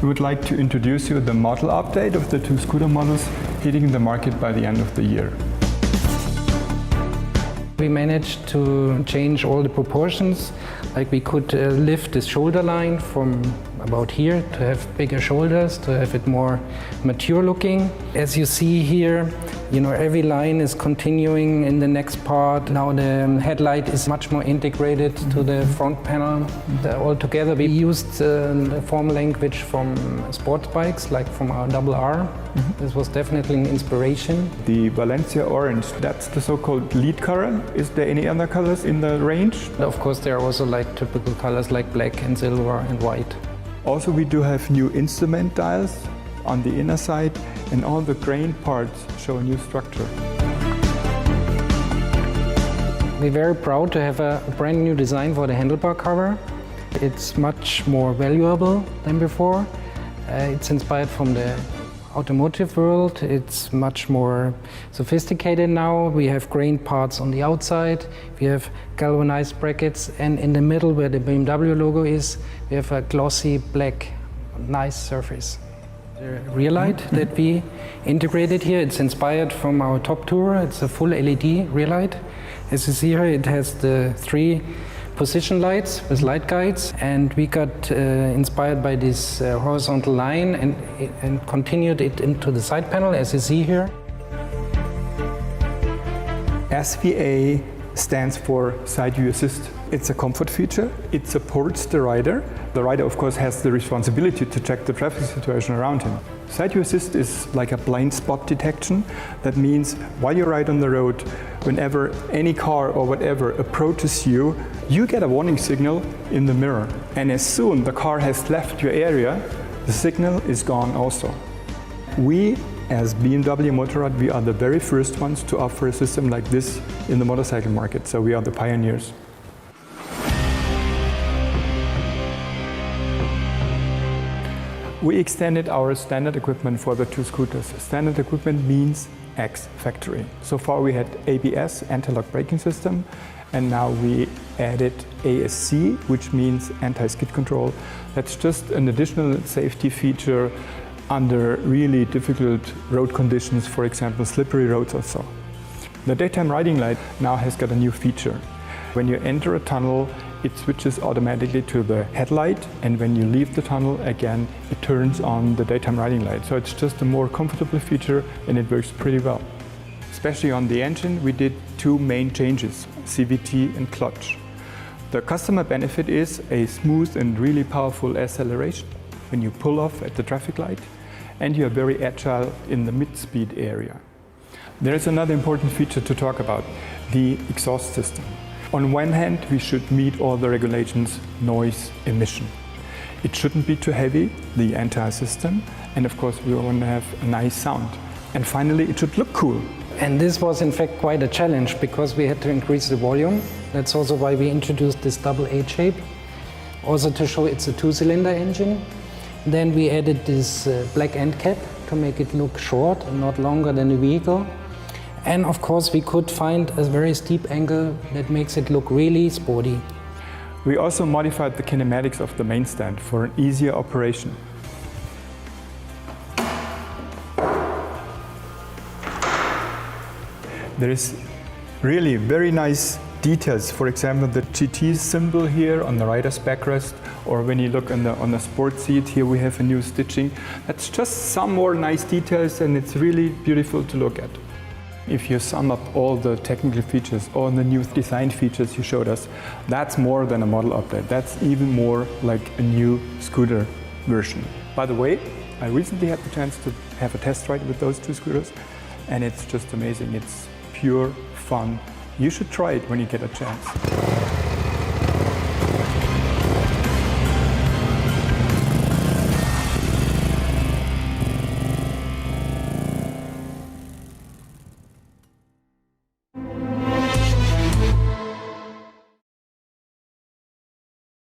we would like to introduce you the model update of the 2 scooter models hitting the market by the end of the year. We managed to change all the proportions, like we could lift the shoulder line from about here to have bigger shoulders, to have it more mature looking. As you see here, every line is continuing in the next part. Now the headlight is much more integrated to the front panel. Altogether we used the form language from sports bikes, like from our RR. This was definitely an inspiration. The Valencia orange, that's the so-called lead color. Is there any other colors in the range? Of course, there are also like typical colors like black and silver and white. Also, we do have new instrument dials on the inner side, and all the grain parts show a new structure. We're very proud to have a brand new design for the handlebar cover. It's much more valuable than before. It's inspired from the automotive world. It's much more sophisticated now. We have grain parts on the outside, we have galvanized brackets, and in the middle where the BMW logo is, we have a glossy black, nice surface. The rear light that we integrated here, it's inspired from our top tourer. It's a full LED rear light. As you see here, it has the 3 position lights with light guides, and we got inspired by this horizontal line and continued it into the side panel, as you see here. SVA stands for Side View Assist. It's a comfort feature. It supports the rider. The rider, of course, has the responsibility to check the traffic situation around him. Side View Assist is like a blind spot detection. That means while you ride on the road, whenever any car or whatever approaches you, you get a warning signal in the mirror. And as soon the car has left your area, the signal is gone also. We, as BMW Motorrad, we are the very first ones to offer a system like this in the motorcycle market, so we are the pioneers. We extended our standard equipment for the 2 scooters. Standard equipment means X-Factory. So far we had ABS, anti-lock braking system, and now we added ASC, which means anti-skid control. That's just an additional safety feature under really difficult road conditions, for example, slippery roads or so. The daytime riding light now has got a new feature. When you enter a tunnel, it switches automatically to the headlight, and when you leave the tunnel again, it turns on the daytime riding light. So it's just a more comfortable feature, and it works pretty well. Especially on the engine, we did 2 main changes, CVT and clutch. The customer benefit is a smooth and really powerful acceleration when you pull off at the traffic light, and you are very agile in the mid-speed area. There is another important feature to talk about, the exhaust system. On one hand, we should meet all the regulations, noise, emission. It shouldn't be too heavy, the entire system, and of course we want to have a nice sound. And finally, it should look cool. And this was in fact quite a challenge because we had to increase the volume. That's also why we introduced this double H shape, also to show it's a 2-cylinder engine. Then we added this black end cap to make it look short and not longer than the vehicle. And of course we could find a very steep angle that makes it look really sporty. We also modified the kinematics of the main stand for an easier operation. There is really very nice details. For example, the GT symbol here on the rider's backrest, or when you look on the sport seat, here we have a new stitching. That's just some more nice details, and it's really beautiful to look at. If you sum up all the technical features, all the new design features you showed us, that's more than a model update. That's even more like a new scooter version. By the way, I recently had the chance to have a test ride with those 2 scooters, and it's just amazing. It's pure fun. You should try it when you get a chance.